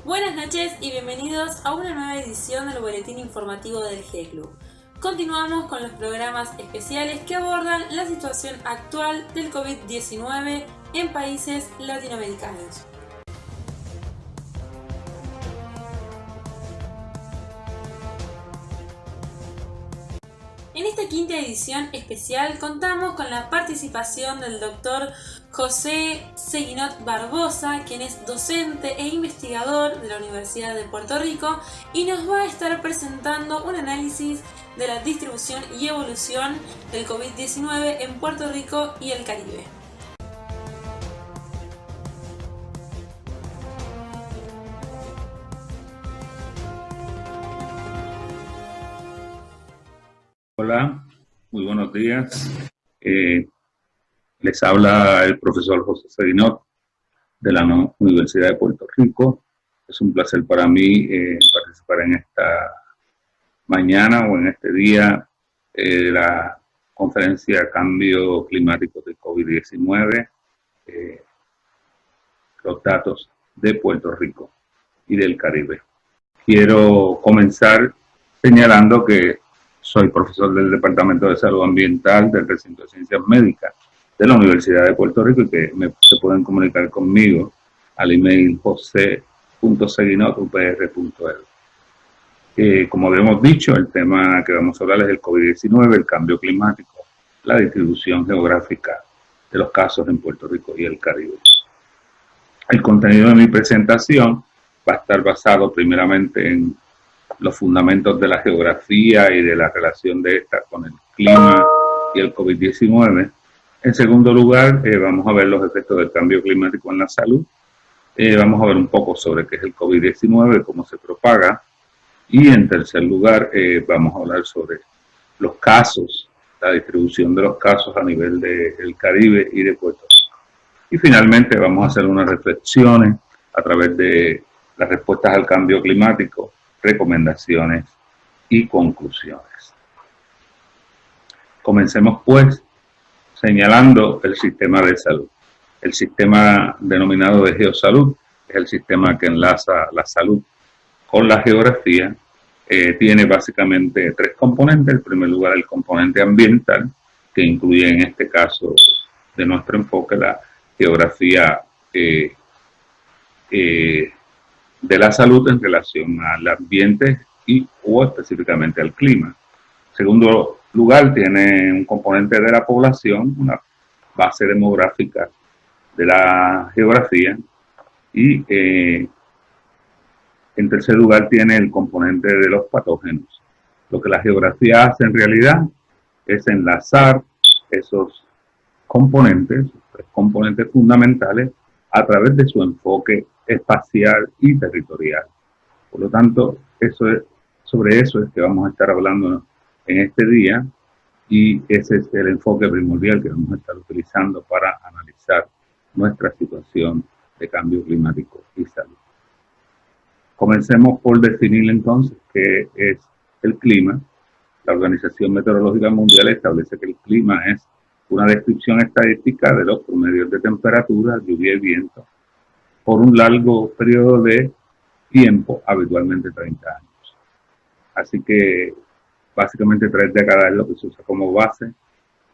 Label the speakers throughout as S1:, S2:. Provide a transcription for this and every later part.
S1: Buenas noches y bienvenidos a una nueva edición del Boletín Informativo del G-Club. Continuamos con los programas especiales que abordan la situación actual del COVID-19 en países latinoamericanos. En esta quinta edición especial contamos con la participación del doctor José Seguinot Barbosa, quien es docente e investigador de la Universidad de Puerto Rico y nos va a estar presentando un análisis de la distribución y evolución del COVID-19 en Puerto Rico y el Caribe.
S2: Hola, muy buenos días. Les habla el profesor José Seguinot de la Universidad de Puerto Rico. Es un placer para mí participar en esta mañana o en este día de la conferencia Cambio Climático de COVID-19, los datos de Puerto Rico y del Caribe. Quiero comenzar señalando que soy profesor del Departamento de Salud Ambiental del Recinto de Ciencias Médicas de la Universidad de Puerto Rico y que se pueden comunicar conmigo al email jose.seguinot@upr.edu. Como habíamos dicho, el tema que vamos a hablar es el COVID-19, el cambio climático, la distribución geográfica de los casos en Puerto Rico y el Caribe. El contenido de mi presentación va a estar basado primeramente en los fundamentos de la geografía y de la relación de esta con el clima y el COVID-19. En segundo lugar, vamos a ver los efectos del cambio climático en la salud. Vamos a ver un poco sobre qué es el COVID-19, cómo se propaga. Y en tercer lugar, vamos a hablar sobre los casos, la distribución de los casos a nivel del Caribe y de Puerto Rico. Y finalmente vamos a hacer unas reflexiones a través de las respuestas al cambio climático, recomendaciones y conclusiones. Comencemos pues señalando el sistema de salud. El sistema denominado de geosalud es el sistema que enlaza la salud con la geografía. Tiene básicamente tres componentes. En primer lugar, el componente ambiental, que incluye en este caso de nuestro enfoque la geografía de la salud en relación al ambiente o específicamente al clima. En segundo lugar, tiene un componente de la población, una base demográfica de la geografía. Y en tercer lugar, tiene el componente de los patógenos. Lo que la geografía hace en realidad es enlazar esos componentes, tres componentes fundamentales, a través de su enfoque espacial y territorial. Por lo tanto, sobre eso es que vamos a estar hablando en este día y ese es el enfoque primordial que vamos a estar utilizando para analizar nuestra situación de cambio climático y salud. Comencemos por definir entonces qué es el clima. La Organización Meteorológica Mundial establece que el clima es una descripción estadística de los promedios de temperatura, lluvia y viento por un largo periodo de tiempo, habitualmente 30 años. Así que básicamente 3 décadas es lo que se usa como base,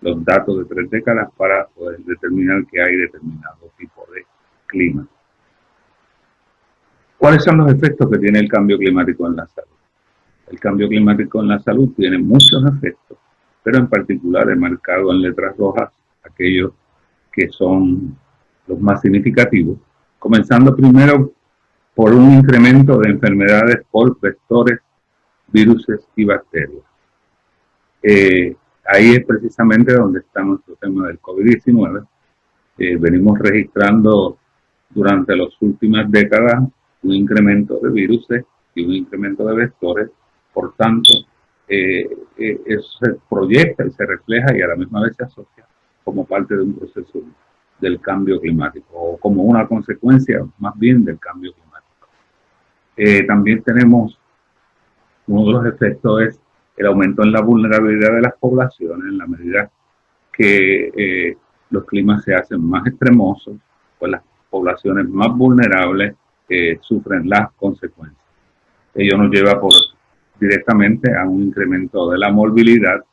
S2: los datos de 3 décadas para poder determinar que hay determinado tipo de clima. ¿Cuáles son los efectos que tiene el cambio climático en la salud? El cambio climático en la salud tiene muchos efectos, pero en particular he marcado en letras rojas aquellos que son los más significativos, comenzando primero por un incremento de enfermedades por vectores, virus y bacterias. Ahí es precisamente donde está nuestro tema del COVID-19. Venimos registrando durante las últimas décadas un incremento de virus y un incremento de vectores. Por tanto, eso se proyecta y se refleja y a la misma vez se asocia como parte de un proceso del cambio climático o como una consecuencia más bien del cambio climático. También tenemos uno de los efectos es el aumento en la vulnerabilidad de las poblaciones en la medida que los climas se hacen más extremosos, pues las poblaciones más vulnerables sufren las consecuencias. Ello nos lleva directamente a un incremento de la morbilidad.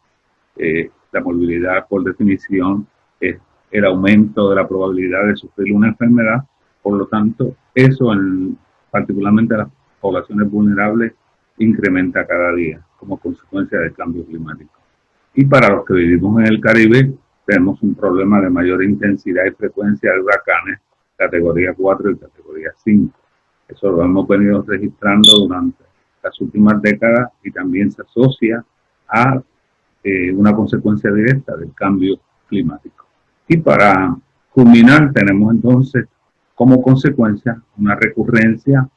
S2: La morbilidad, por definición, es el aumento de la probabilidad de sufrir una enfermedad. Por lo tanto, eso, particularmente en las poblaciones vulnerables, incrementa cada día como consecuencia del cambio climático. Y para los que vivimos en el Caribe, tenemos un problema de mayor intensidad y frecuencia de huracanes, categoría 4 y categoría 5. Eso lo hemos venido registrando durante las últimas décadas y también se asocia a una consecuencia directa del cambio climático. Y para culminar, tenemos entonces como consecuencia una recurrencia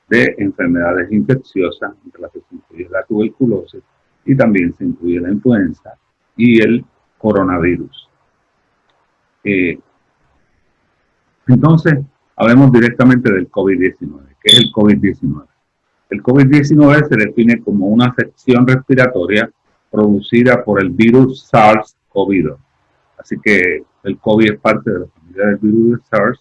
S2: de enfermedades infecciosas, entre las que se incluye la tuberculosis y también se incluye la influenza y el coronavirus. Entonces, hablemos directamente del COVID-19. ¿Qué es el COVID-19? El COVID-19 se define como una afección respiratoria producida por el virus SARS-CoV-2. Así que el COVID es parte de la familia del virus de SARS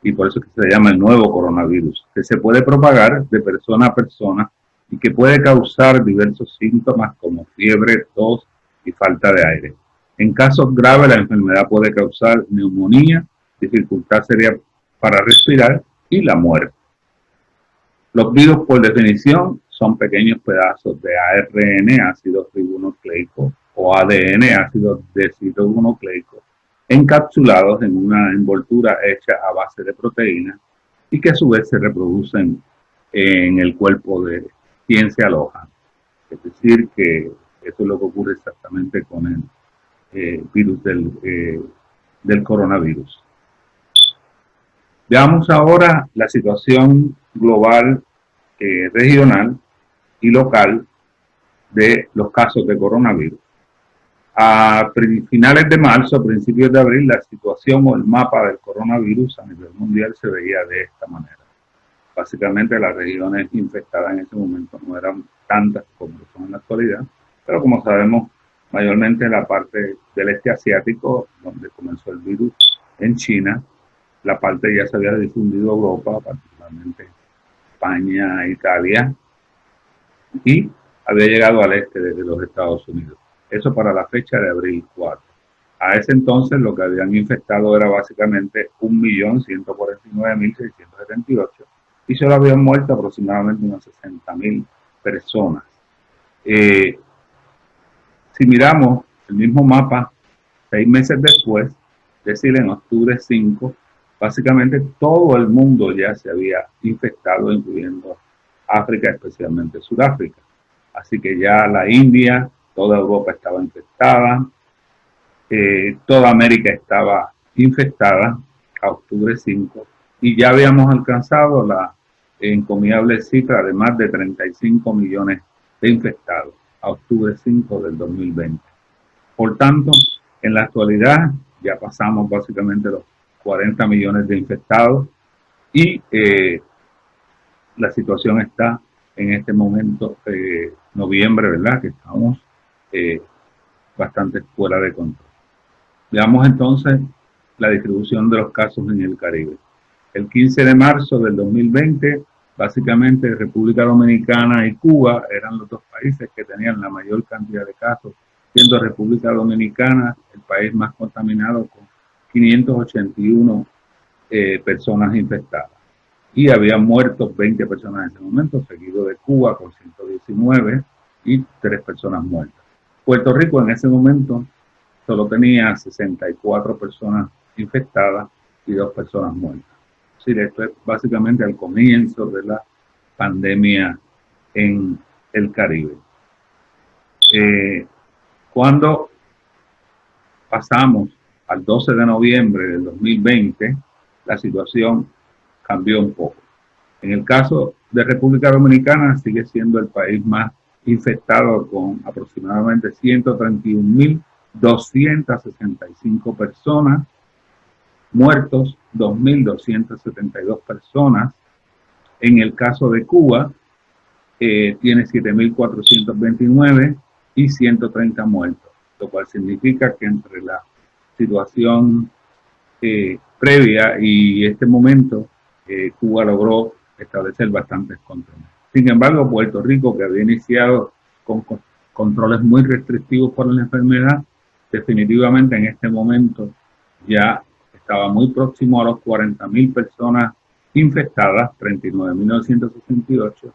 S2: y por eso es que se llama el nuevo coronavirus, que se puede propagar de persona a persona y que puede causar diversos síntomas como fiebre, tos y falta de aire. En casos graves, la enfermedad puede causar neumonía, dificultad seria para respirar y la muerte. Los virus, por definición, son pequeños pedazos de ARN, ácido ribonucleico, o ADN, ácido desoxirribonucleico, encapsulados en una envoltura hecha a base de proteínas y que a su vez se reproducen en el cuerpo de quien se aloja. Es decir, que eso es lo que ocurre exactamente con el virus del coronavirus. Veamos ahora la situación global, regional y local de los casos de coronavirus. A finales de marzo, principios de abril, la situación o el mapa del coronavirus a nivel mundial se veía de esta manera. Básicamente las regiones infectadas en ese momento no eran tantas como son en la actualidad, pero como sabemos, mayormente la parte del este asiático, donde comenzó el virus, en China, la parte ya se había difundido a Europa, particularmente España, Italia, y había llegado al este desde los Estados Unidos. Eso para la fecha de abril 4. A ese entonces lo que habían infectado era básicamente 1.149.678 y solo habían muerto aproximadamente unas 60.000 personas. Si miramos el mismo mapa 6 meses después, es decir, en octubre 5, básicamente todo el mundo ya se había infectado, incluyendo África, especialmente Sudáfrica. Así que ya la India, toda Europa estaba infectada, toda América estaba infectada a octubre 5 y ya habíamos alcanzado la encomiable cifra de más de 35 millones de infectados a octubre 5 del 2020. Por tanto, en la actualidad ya pasamos básicamente los 40 millones de infectados y la situación está en este momento, noviembre, ¿verdad? Que estamos bastante fuera de control. Veamos entonces la distribución de los casos en el Caribe. El 15 de marzo del 2020, básicamente República Dominicana y Cuba eran los dos países que tenían la mayor cantidad de casos, siendo República Dominicana el país más contaminado con 581 personas infectadas. Y habían muerto 20 personas en ese momento, seguido de Cuba con 119 y 3 personas muertas. Puerto Rico en ese momento solo tenía 64 personas infectadas y 2 personas muertas. Es decir, esto es básicamente al comienzo de la pandemia en el Caribe. Cuando pasamos al 12 de noviembre del 2020, la situación cambió un poco. En el caso de República Dominicana, sigue siendo el país más infectado con aproximadamente 131.265 personas, muertos 2.272 personas. En el caso de Cuba, tiene 7.429 y 130 muertos, lo cual significa que entre la situación previa y este momento Cuba logró establecer bastantes controles. Sin embargo, Puerto Rico, que había iniciado con controles muy restrictivos por la enfermedad, definitivamente en este momento ya estaba muy próximo a los 40.000 personas infectadas, 39.968,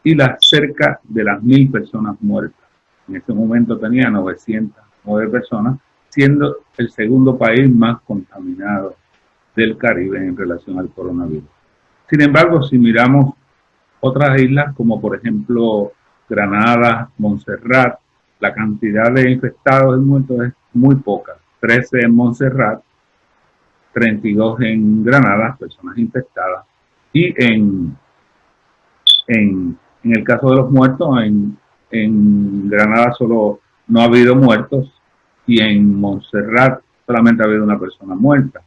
S2: y cerca de las 1.000 personas muertas. En ese momento tenía 909 personas, siendo el segundo país más contaminado del Caribe en relación al coronavirus. Sin embargo, si miramos otras islas, como por ejemplo Granada, Montserrat, la cantidad de infectados y muertos es muy poca. 13 en Montserrat, 32 en Granada, personas infectadas, y en el caso de los muertos, en Granada solo no ha habido muertos, y en Montserrat solamente ha habido una persona muerta.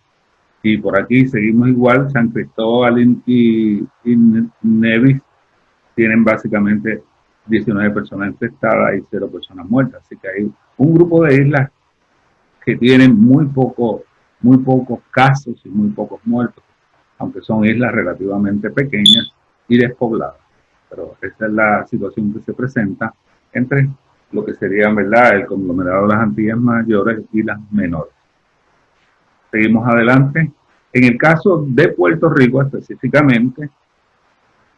S2: Y por aquí seguimos igual, San Cristóbal y Nevis tienen básicamente 19 personas infectadas y 0 personas muertas. Así que hay un grupo de islas que tienen muy pocos casos y muy pocos muertos, aunque son islas relativamente pequeñas y despobladas. Pero esta es la situación que se presenta entre lo que sería, ¿verdad?, el conglomerado de las Antillas mayores y las menores. Seguimos adelante. En el caso de Puerto Rico específicamente,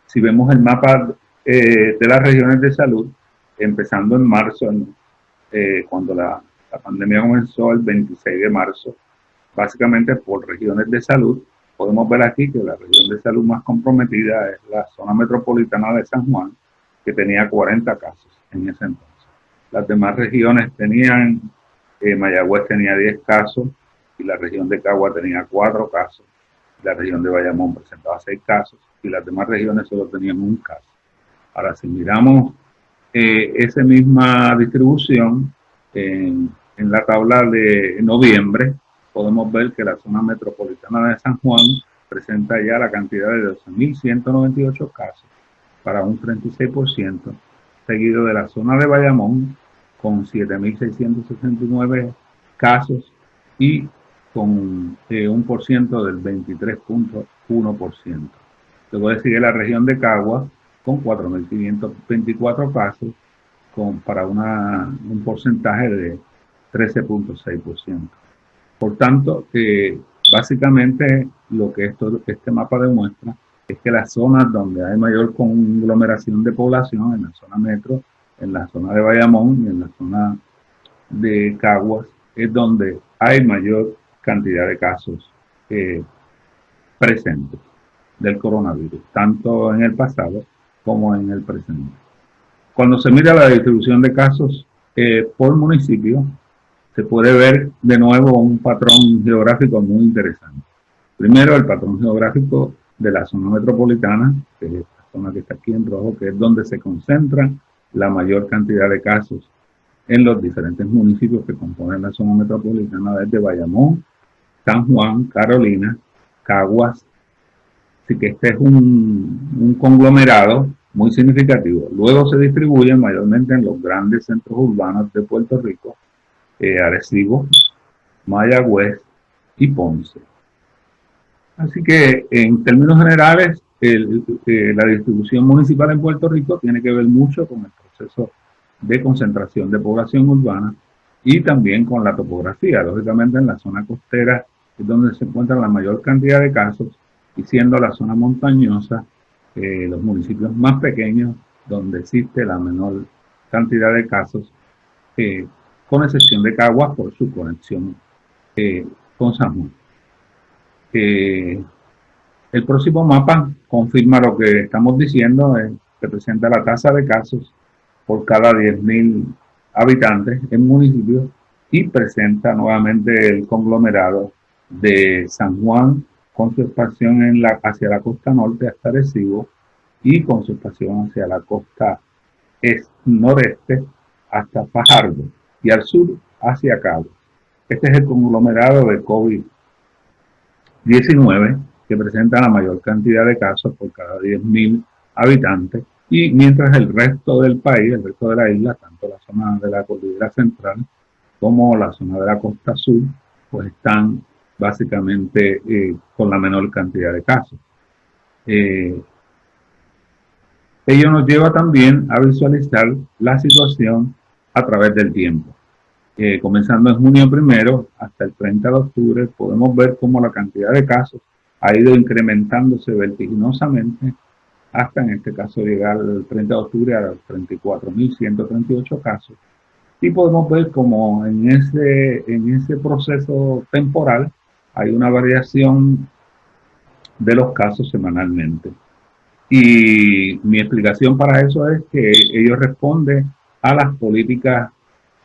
S2: si vemos el mapa de las regiones de salud, empezando en marzo, cuando la pandemia comenzó el 26 de marzo, básicamente por regiones de salud, podemos ver aquí que la región de salud más comprometida es la zona metropolitana de San Juan, que tenía 40 casos en ese entonces. Las demás regiones tenían, Mayagüez tenía 10 casos, y la región de Cagua tenía 4 casos, la región de Bayamón presentaba 6 casos, y las demás regiones solo tenían 1 caso. Ahora, si miramos esa misma distribución en la tabla de noviembre, podemos ver que la zona metropolitana de San Juan presenta ya la cantidad de 12.198 casos para un 36%, seguido de la zona de Bayamón con 7.669 casos y con un por ciento del 23.1%. Luego sigue la región de Cagua con 4.524 casos para un porcentaje de 13.6%. Por tanto, básicamente lo que este mapa demuestra es que las zonas donde hay mayor conglomeración de población, en la zona metro, en la zona de Bayamón y en la zona de Caguas, es donde hay mayor cantidad de casos presentes del coronavirus, tanto en el pasado como en el presente. Cuando se mira la distribución de casos por municipio, se puede ver de nuevo un patrón geográfico muy interesante. Primero, el patrón geográfico de la zona metropolitana, que es la zona que está aquí en rojo, que es donde se concentra la mayor cantidad de casos en los diferentes municipios que componen la zona metropolitana, desde Bayamón, San Juan, Carolina, Caguas. Así que este es un conglomerado muy significativo. Luego se distribuyen mayormente en los grandes centros urbanos de Puerto Rico, Arecibo, Mayagüez y Ponce. Así que en términos generales, la distribución municipal en Puerto Rico tiene que ver mucho con el proceso de concentración de población urbana y también con la topografía. Lógicamente en la zona costera es donde se encuentra la mayor cantidad de casos, y siendo la zona montañosa los municipios más pequeños donde existe la menor cantidad de casos, con excepción de Caguas por su conexión con San Juan. El próximo mapa confirma lo que estamos diciendo, representa la tasa de casos por cada 10.000 habitantes en municipios y presenta nuevamente el conglomerado de San Juan con su expansión hacia la costa norte hasta Arecibo y con su expansión hacia la costa noreste hasta Fajardo y al sur hacia Cabo. Este es el conglomerado de COVID-19 que presenta la mayor cantidad de casos por cada 10.000 habitantes, y mientras el resto del país, el resto de la isla, tanto la zona de la cordillera central como la zona de la costa sur, pues están básicamente con la menor cantidad de casos. ello nos lleva también a visualizar la situación a través del tiempo. Comenzando en junio 1 hasta el 30 de octubre, podemos ver cómo la cantidad de casos ha ido incrementándose vertiginosamente hasta en este caso llegar el 30 de octubre a los 34.138 casos. Y podemos ver cómo en ese proceso temporal hay una variación de los casos semanalmente. Y mi explicación para eso es que ello responde a las políticas,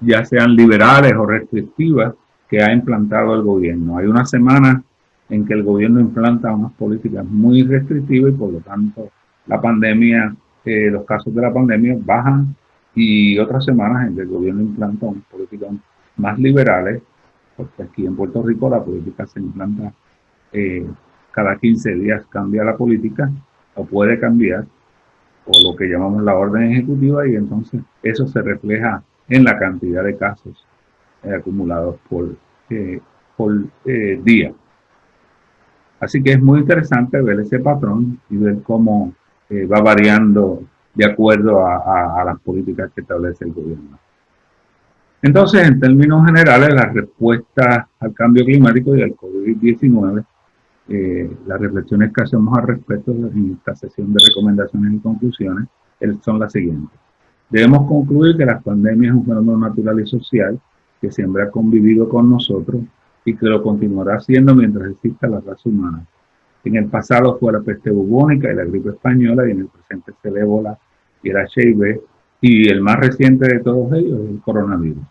S2: ya sean liberales o restrictivas, que ha implantado el gobierno. Hay una semana en que el gobierno implanta unas políticas muy restrictivas y por lo tanto la pandemia, los casos de la pandemia bajan, y otras semanas en que el gobierno implanta unas políticas más liberales, porque aquí en Puerto Rico la política se implanta cada 15 días, cambia la política o puede cambiar, o lo que llamamos la orden ejecutiva, y entonces eso se refleja en la cantidad de casos acumulados por día. Así que es muy interesante ver ese patrón y ver cómo va variando de acuerdo a las políticas que establece el gobierno. Entonces, en términos generales, la respuesta al cambio climático y al COVID-19, las reflexiones que hacemos al respecto en esta sesión de recomendaciones y conclusiones son las siguientes. Debemos concluir que la pandemia es un fenómeno natural y social que siempre ha convivido con nosotros y que lo continuará haciendo mientras exista la raza humana. En el pasado fue la peste bubónica y la gripe española, y en el presente es el ébola y el HIV, y el más reciente de todos ellos es el coronavirus.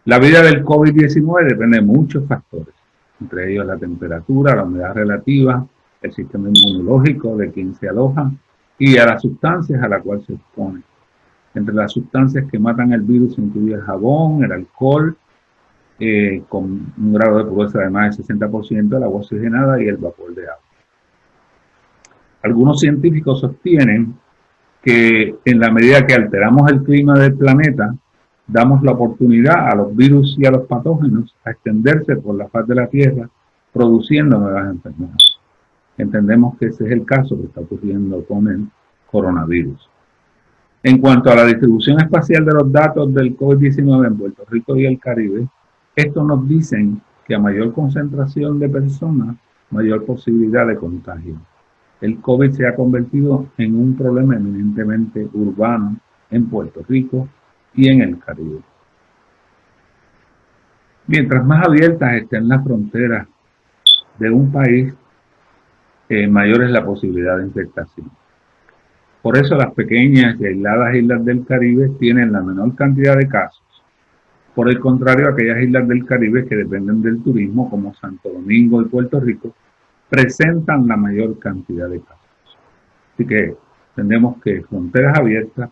S2: La vida del COVID-19 depende de muchos factores, entre ellos la temperatura, la humedad relativa, el sistema inmunológico de quien se aloja y a las sustancias a las cuales se expone. Entre las sustancias que matan el virus se incluye el jabón, el alcohol, con un grado de pureza de más del 60%, el agua oxigenada y el vapor de agua. Algunos científicos sostienen que en la medida que alteramos el clima del planeta, damos la oportunidad a los virus y a los patógenos a extenderse por la faz de la Tierra, produciendo nuevas enfermedades. Entendemos que ese es el caso que está ocurriendo con el coronavirus. En cuanto a la distribución espacial de los datos del COVID-19 en Puerto Rico y el Caribe, estos nos dicen que a mayor concentración de personas, mayor posibilidad de contagio. El COVID se ha convertido en un problema eminentemente urbano en Puerto Rico y en el Caribe. Mientras más abiertas estén las fronteras de un país, mayor es la posibilidad de infectación. Por eso las pequeñas y aisladas islas del Caribe tienen la menor cantidad de casos. Por el contrario, aquellas islas del Caribe que dependen del turismo, como Santo Domingo y Puerto Rico, presentan la mayor cantidad de casos. Así que entendemos que fronteras abiertas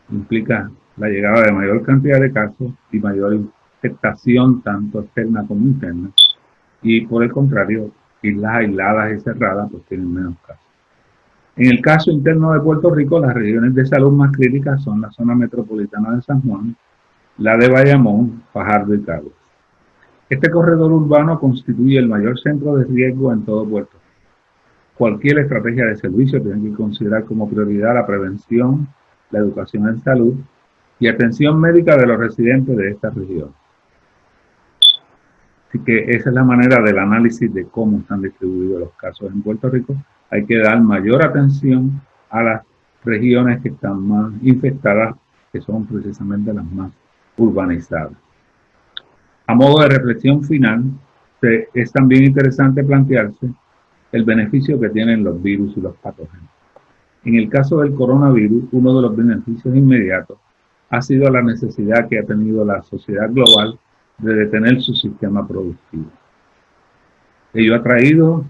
S2: implica la llegada de mayor cantidad de casos y mayor infectación, tanto externa como interna. Y por el contrario, islas aisladas y cerradas pues tienen menos casos. En el caso interno de Puerto Rico, las regiones de salud más críticas son la zona metropolitana de San Juan, la de Bayamón, Fajardo y Caguas. Este corredor urbano constituye el mayor centro de riesgo en todo Puerto Rico. Cualquier estrategia de servicio tiene que considerar como prioridad la prevención, la educación en salud y atención médica de los residentes de esta región. Así que esa es la manera del análisis de cómo están distribuidos los casos en Puerto Rico. Hay que dar mayor atención a las regiones que están más infectadas, que son precisamente las más urbanizadas. A modo de reflexión final, es también interesante plantearse el beneficio que tienen los virus y los patógenos. En el caso del coronavirus, uno de los beneficios inmediatos ha sido la necesidad que ha tenido la sociedad global de detener su sistema productivo. Ello ha traído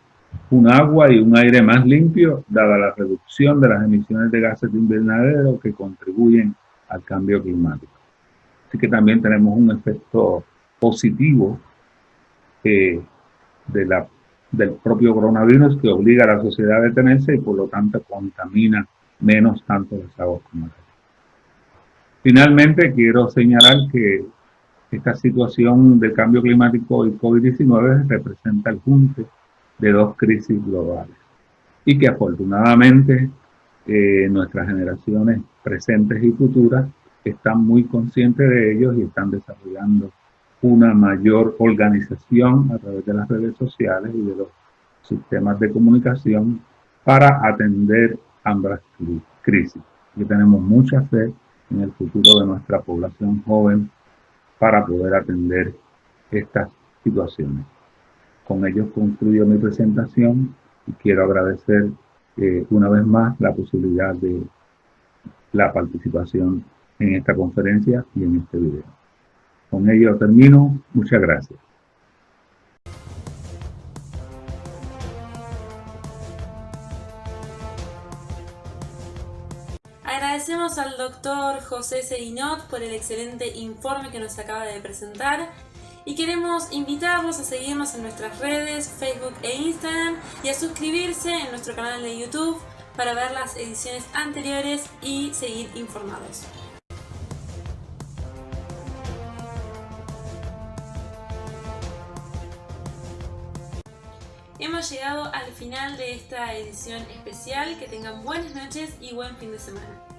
S2: un agua y un aire más limpio, dada la reducción de las emisiones de gases de invernadero que contribuyen al cambio climático. Así que también tenemos un efecto positivo del propio coronavirus, que obliga a la sociedad a detenerse y por lo tanto contamina menos tanto las aguas como el aire. Finalmente, quiero señalar que esta situación del cambio climático y COVID-19 representa el junte de dos crisis globales. y que afortunadamente nuestras generaciones presentes y futuras están muy conscientes de ellos y están desarrollando una mayor organización a través de las redes sociales y de los sistemas de comunicación para atender ambas crisis. Y tenemos mucha fe en el futuro de nuestra población joven para poder atender estas situaciones. Con ello concluyo mi presentación y quiero agradecer una vez más la posibilidad de la participación en esta conferencia y en este video. Con ello termino. Muchas gracias.
S1: Agradecemos al doctor José Seguinot por el excelente informe que nos acaba de presentar y queremos invitarlos a seguirnos en nuestras redes, Facebook e Instagram y a suscribirse en nuestro canal de YouTube para ver las ediciones anteriores y seguir informados. Hemos llegado al final de esta edición especial. Que tengan buenas noches y buen fin de semana.